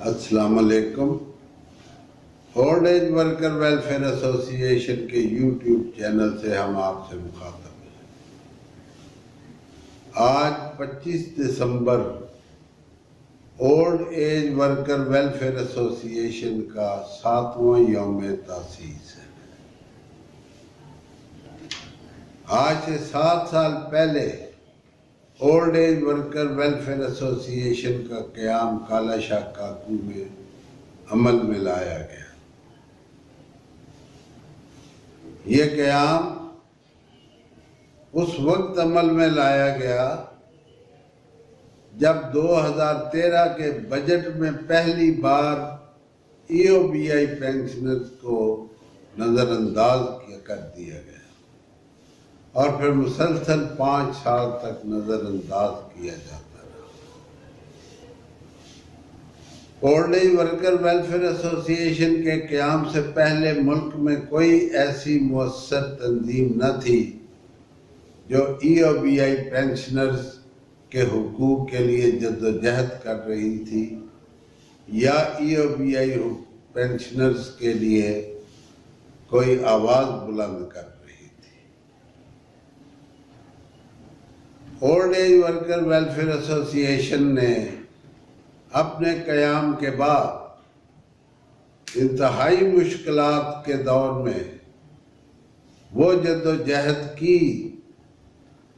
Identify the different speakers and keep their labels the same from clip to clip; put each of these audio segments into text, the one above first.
Speaker 1: السلام علیکم۔ Old age worker welfare ایسوسی ایشن کے یوٹیوب چینل سے ہم آپ سے مخاطب ہیں۔ آج 25 دسمبر اولڈ ایج ورکر ویلفیئر ایسوسی ایشن کا 7واں یوم تاسیس ہے۔ آج سے 7 سال پہلے اولڈ ایج ورکر ویلفیئر ایسوسی ایشن کا قیام کالا شاہ کاکو میں عمل میں لایا گیا۔ یہ قیام اس وقت عمل میں لایا گیا جب 2013 کے بجٹ میں پہلی بار EOBI پینشنرز کو نظر انداز کر دیا گیا اور پھر مسلسل 5 سال تک نظر انداز کیا جاتا رہا۔ اولڈ ایج ورکر ویلفیئر ایسوسی ایشن کے قیام سے پہلے ملک میں کوئی ایسی مؤثر تنظیم نہ تھی جو EOBI پینشنرز کے حقوق کے لیے جدوجہد کر رہی تھی یا EOBI پینشنرز کے لیے کوئی آواز بلند کر رہی تھی۔ اولڈ ایج ورکر ویلفیئر ایسوسی ایشن نے اپنے قیام کے بعد انتہائی مشکلات کے دور میں وہ جدوجہد کی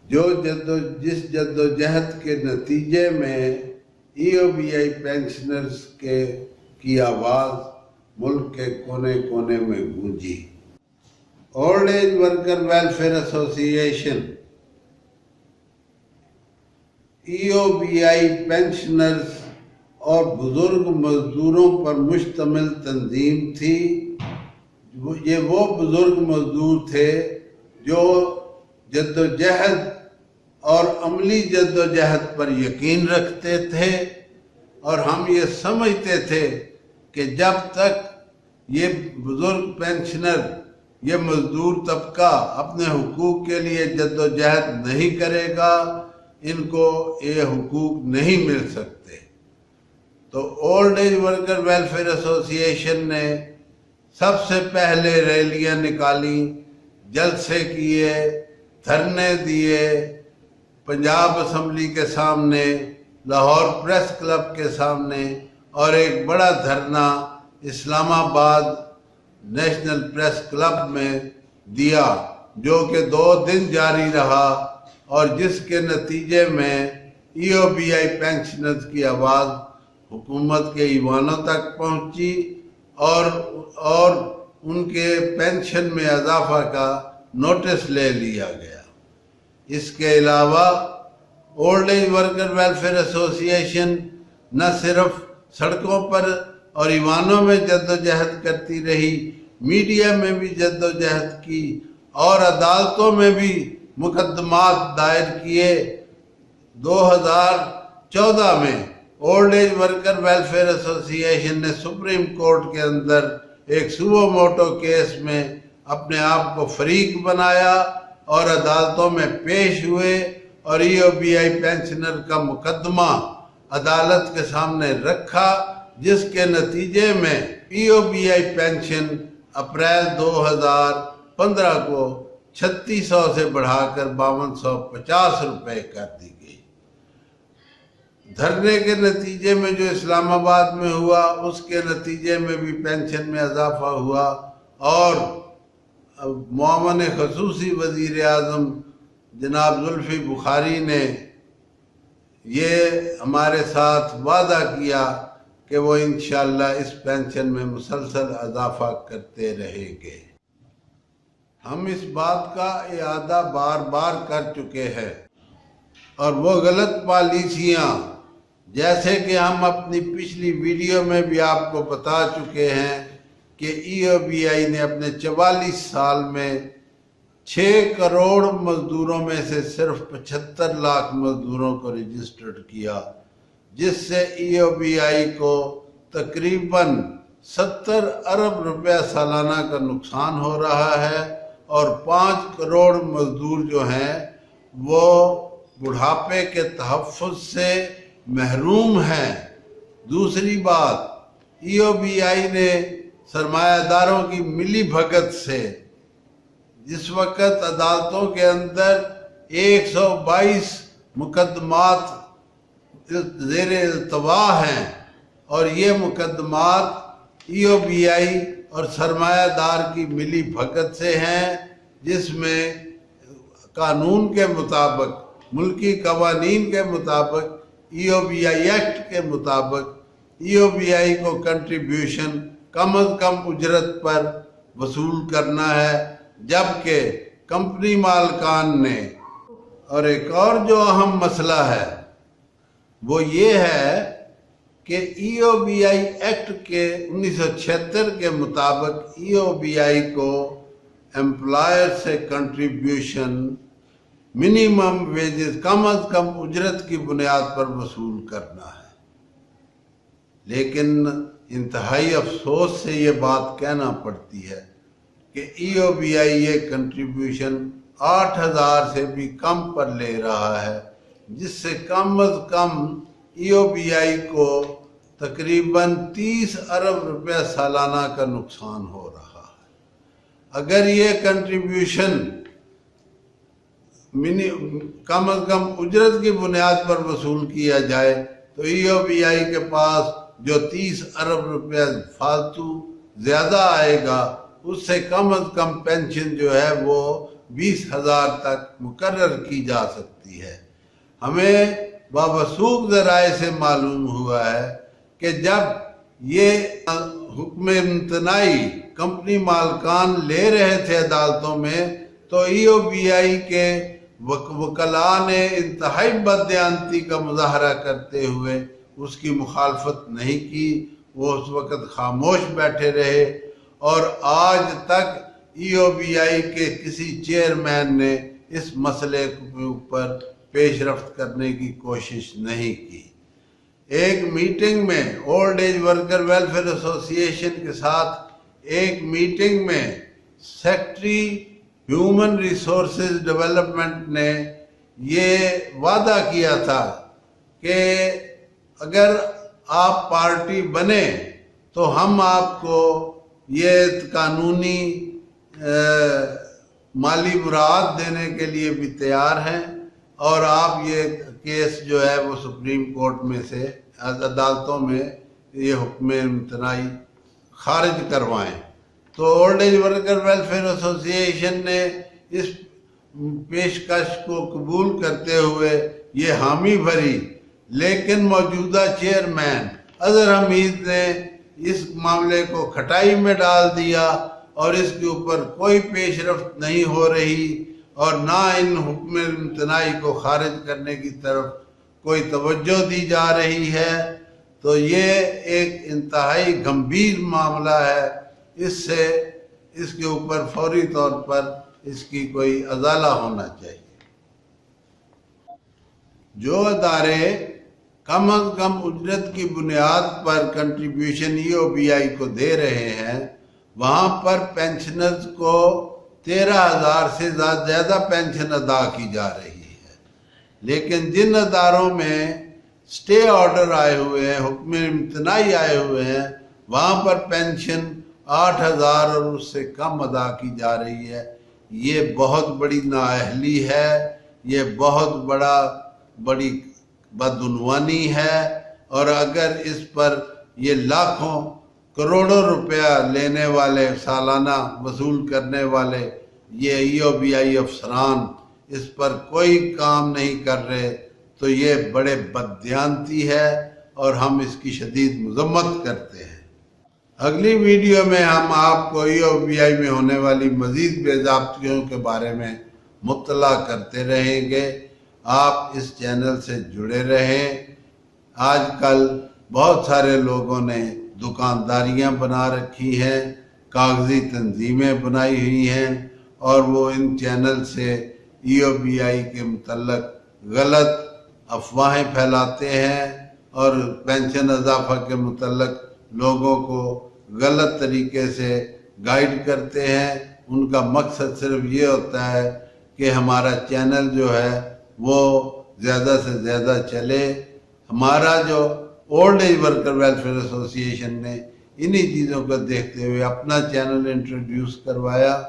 Speaker 1: جس جدوجہد کے نتیجے میں EOBI پینشنرز کی آواز ملک کے کونے کونے میں گونجی۔ اولڈ ایج ورکر ویلفیئر ایسوسی ایشن EOBI پینشنرز اور بزرگ مزدوروں پر مشتمل تنظیم تھی۔ یہ وہ بزرگ مزدور تھے جو جدوجہد اور عملی جدوجہد پر یقین رکھتے تھے، اور ہم یہ سمجھتے تھے کہ جب تک یہ بزرگ پینشنر، یہ مزدور طبقہ اپنے حقوق کے لیے جدوجہد نہیں کرے گا، ان کو یہ حقوق نہیں مل سکتے۔ تو اولڈ ایج ورکر ویلفیئر ایسوسی ایشن نے سب سے پہلے ریلیاں نکالی، جلسے کیے، دھرنے دیے، پنجاب اسمبلی کے سامنے، لاہور پریس کلب کے سامنے، اور ایک بڑا دھرنا اسلام آباد نیشنل پریس کلب میں دیا، جو کہ 2 دن جاری رہا، اور جس کے نتیجے میں EOBI پینشنرز کی آواز حکومت کے ایوانوں تک پہنچی اور ان کے پینشن میں اضافہ کا نوٹس لے لیا گیا۔ اس کے علاوہ اولڈ ایج ورکر ویلفیئر ایسوسی ایشن نہ صرف سڑکوں پر اور ایوانوں میں جدوجہد کرتی رہی، میڈیا میں بھی جدوجہد کی اور عدالتوں میں بھی مقدمات دائر کیے۔ 2014 میں اولڈ ایج ورکر ویلفیئر ایسوسی ایشن نے سپریم کورٹ کے اندر ایک سوو موٹو کیس میں اپنے آپ کو فریق بنایا اور عدالتوں میں پیش ہوئے، اور EOBI پینشنر کا مقدمہ عدالت کے سامنے رکھا، جس کے نتیجے میں EOBI پینشن اپریل 2015 کو 3600 سے بڑھا کر 5250 روپے کر دی گئی۔ دھرنے کے نتیجے میں جو اسلام آباد میں ہوا، اس کے نتیجے میں بھی پینشن میں اضافہ ہوا، اور معاون خصوصی وزیر اعظم جناب زلفی بخاری نے یہ ہمارے ساتھ وعدہ کیا کہ وہ انشاءاللہ اس پینشن میں مسلسل اضافہ کرتے رہیں گے۔ ہم اس بات کا اعادہ بار بار کر چکے ہیں، اور وہ غلط پالیسیاں، جیسے کہ ہم اپنی پچھلی ویڈیو میں بھی آپ کو بتا چکے ہیں کہ EOBI نے اپنے 44 سال میں 6 کروڑ مزدوروں میں سے صرف 75 لاکھ مزدوروں کو رجسٹرڈ کیا، جس سے EOBI کو تقریباً 70 ارب روپے سالانہ کا نقصان ہو رہا ہے، اور 5 کروڑ مزدور جو ہیں وہ بڑھاپے کے تحفظ سے محروم ہیں۔ دوسری بات، EOBI نے سرمایہ داروں کی ملی بھگت سے جس وقت عدالتوں کے اندر 122 مقدمات زیر التواء ہیں، اور یہ مقدمات EOBI اور سرمایہ دار کی ملی بھگت سے ہیں، جس میں قانون کے مطابق، ملکی قوانین کے مطابق، EOBI ایکٹ کے مطابق EOBI کو کنٹریبیوشن کم از کم اجرت پر وصول کرنا ہے، جبکہ کمپنی مالکان نے، اور ایک اور جو اہم مسئلہ ہے وہ یہ ہے کہ EOBI ایکٹ کے 1976 کے مطابق EOBI کو امپلائر سے کنٹریبیوشن منیمم ویجز، کم از کم اجرت کی بنیاد پر وصول کرنا ہے، لیکن انتہائی افسوس سے یہ بات کہنا پڑتی ہے کہ EOBI یہ کنٹریبیوشن 8,000 سے بھی کم پر لے رہا ہے، جس سے کم از کم EOBI کو تقریباً 30 ارب روپے سالانہ کا نقصان ہو رہا ہے۔ اگر یہ کنٹریبیوشن کم از کم اجرت کی بنیاد پر وصول کیا جائے تو EOBI کے پاس جو 30 ارب روپے فالتو زیادہ آئے گا، اس سے کم از کم پینشن جو ہے وہ 20,000 تک مقرر کی جا سکتی ہے۔ ہمیں باوثوق ذرائع سے معلوم ہوا ہے کہ جب یہ حکم امتناعی کمپنی مالکان لے رہے تھے عدالتوں میں، تو EOBI کے وکلاء نے انتہائی بددیانتی کا مظاہرہ کرتے ہوئے اس کی مخالفت نہیں کی، وہ اس وقت خاموش بیٹھے رہے، اور آج تک EOBI کے کسی چیئرمین نے اس مسئلے کے اوپر پیش رفت کرنے کی کوشش نہیں کی۔ ایک میٹنگ میں اولڈ ایج ورکر ویلفیئر ایسوسی ایشن کے ساتھ ایک میٹنگ میں سیکٹری ہیومن ریسورسز ڈیولپمنٹ نے یہ وعدہ کیا تھا کہ اگر آپ پارٹی بنے تو ہم آپ کو یہ قانونی مالی مراعات دینے کے لیے بھی تیار ہیں، اور آپ یہ کیس جو ہے وہ سپریم کورٹ میں سے عدالتوں میں یہ حکم امتناعی خارج کروائیں۔ تو اولڈ ایج ورکر ویلفیئر ایسوسی ایشن نے اس پیشکش کو قبول کرتے ہوئے یہ حامی بھری، لیکن موجودہ چیئرمین اظہر حمید نے اس معاملے کو کھٹائی میں ڈال دیا، اور اس کے اوپر کوئی پیش رفت نہیں ہو رہی، اور نہ ان حکم امتناعی کو خارج کرنے کی طرف کوئی توجہ دی جا رہی ہے۔ تو یہ ایک انتہائی گمبھیر معاملہ ہے، اس کے اوپر فوری طور پر اس کی کوئی ازالہ ہونا چاہیے۔ جو ادارے کم از کم اجرت کی بنیاد پر کنٹریبیوشن EOBI کو دے رہے ہیں، وہاں پر پینشنرز کو 13,000 سے زیادہ پینشن ادا کی جا رہی ہے، لیکن جن اداروں میں سٹے آرڈر آئے ہوئے ہیں، حکم امتناعی آئے ہوئے ہیں، وہاں پر پینشن 8,000 اور اس سے کم ادا کی جا رہی ہے۔ یہ بہت بڑی نااہلی ہے، یہ بہت بڑی بدعنوانی ہے، اور اگر اس پر یہ لاکھوں کروڑوں روپیہ لینے والے، سالانہ وصول کرنے والے یہ EOBI افسران اس پر کوئی کام نہیں کر رہے، تو یہ بڑے بددیانتی ہے، اور ہم اس کی شدید مذمت کرتے ہیں۔ اگلی ویڈیو میں ہم آپ کو EOBI میں ہونے والی مزید بے ضابطگیوں کے بارے میں مطلع کرتے رہیں گے۔ آپ اس چینل سے جڑے رہیں۔ آج کل بہت سارے لوگوں نے دکانداریاں بنا رکھی ہیں، کاغذی تنظیمیں بنائی ہوئی ہیں، اور وہ ان چینل سے EOBI کے متعلق غلط افواہیں پھیلاتے ہیں، اور پینشن اضافہ کے متعلق لوگوں کو غلط طریقے سے گائیڈ کرتے ہیں۔ ان کا مقصد صرف یہ ہوتا ہے کہ ہمارا چینل جو ہے وہ زیادہ سے زیادہ چلے۔ ہمارا جو اولڈ ایج ورکر ویلفیئر ایسوسی ایشن نے انہی چیزوں کو دیکھتے ہوئے اپنا چینل انٹروڈیوس کروایا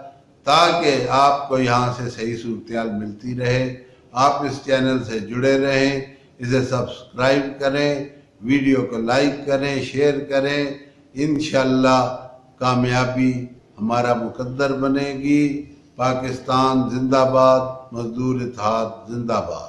Speaker 1: تاکہ آپ کو یہاں سے صحیح صورتحال ملتی رہے۔ آپ اس چینل سے جڑے رہیں، اسے سبسکرائب کریں، ویڈیو کو لائک کریں، شیئر کریں۔ انشاءاللہ کامیابی ہمارا مقدر بنے گی۔ پاکستان زندہ باد، مزدور اتحاد زندہ باد۔